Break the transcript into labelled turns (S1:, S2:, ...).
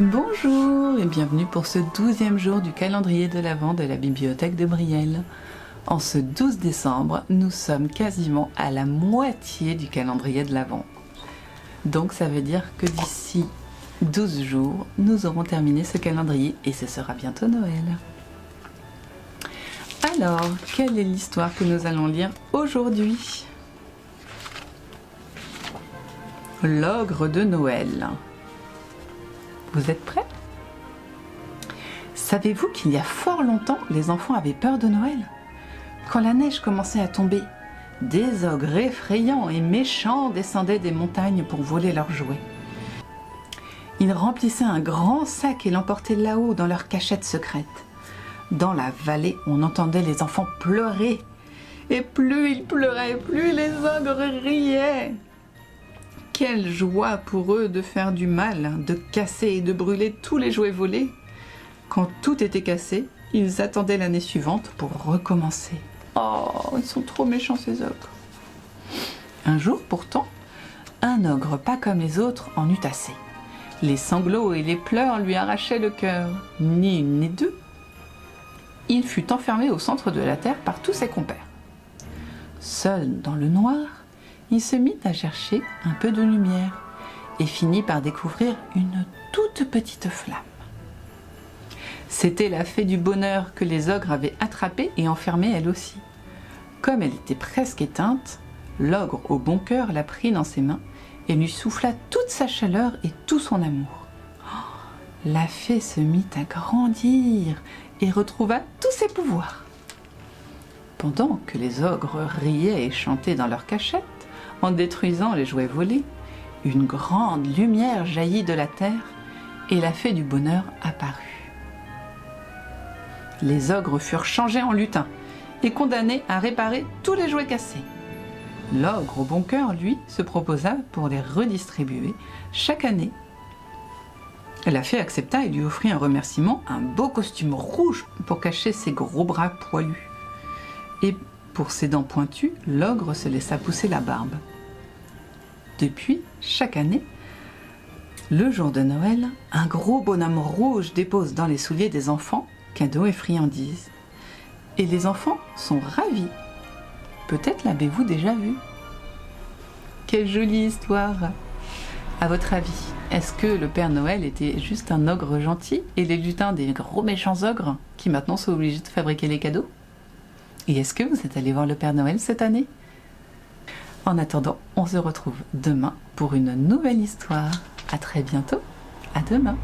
S1: Bonjour et bienvenue pour ce 12e jour du calendrier de l'Avent de la bibliothèque de Brielle. En ce 12 décembre, nous sommes quasiment à la moitié du calendrier de l'Avent. Donc ça veut dire que d'ici 12 jours, nous aurons terminé ce calendrier et ce sera bientôt Noël. Alors, quelle est l'histoire que nous allons lire aujourd'hui? L'ogre de Noël. Vous êtes prêts? Savez-vous qu'il y a fort longtemps, les enfants avaient peur de Noël? Quand la neige commençait à tomber, des ogres effrayants et méchants descendaient des montagnes pour voler leurs jouets. Ils remplissaient un grand sac et l'emportaient là-haut dans leur cachette secrète. Dans la vallée, on entendait les enfants pleurer. Et plus ils pleuraient, plus les ogres riaient. Quelle joie pour eux de faire du mal, de casser et de brûler tous les jouets volés. Quand tout était cassé, ils attendaient l'année suivante pour recommencer. Oh, ils sont trop méchants ces ogres. Un jour pourtant, un ogre pas comme les autres en eut assez. Les sanglots et les pleurs lui arrachaient le cœur, ni une ni deux. Il fut enfermé au centre de la terre par tous ses compères. Seul dans le noir, il se mit à chercher un peu de lumière et finit par découvrir une toute petite flamme. C'était la fée du bonheur que les ogres avaient attrapée et enfermée elle aussi. Comme elle était presque éteinte, l'ogre au bon cœur la prit dans ses mains et lui souffla toute sa chaleur et tout son amour. La fée se mit à grandir et retrouva tous ses pouvoirs. Pendant que les ogres riaient et chantaient dans leur cachette, en détruisant les jouets volés, une grande lumière jaillit de la terre et la fée du bonheur apparut. Les ogres furent changés en lutins et condamnés à réparer tous les jouets cassés. L'ogre au bon cœur, lui, se proposa pour les redistribuer chaque année. La fée accepta et lui offrit un remerciement, un beau costume rouge pour cacher ses gros bras poilus. Et pour ses dents pointues, l'ogre se laissa pousser la barbe. Depuis, chaque année, le jour de Noël, un gros bonhomme rouge dépose dans les souliers des enfants cadeaux et friandises. Et les enfants sont ravis. Peut-être l'avez-vous déjà vu. Quelle jolie histoire! À votre avis, est-ce que le Père Noël était juste un ogre gentil et les lutins des gros méchants ogres qui maintenant sont obligés de fabriquer les cadeaux? Et est-ce que vous êtes allé voir le Père Noël cette année? En attendant, on se retrouve demain pour une nouvelle histoire. À très bientôt. À demain.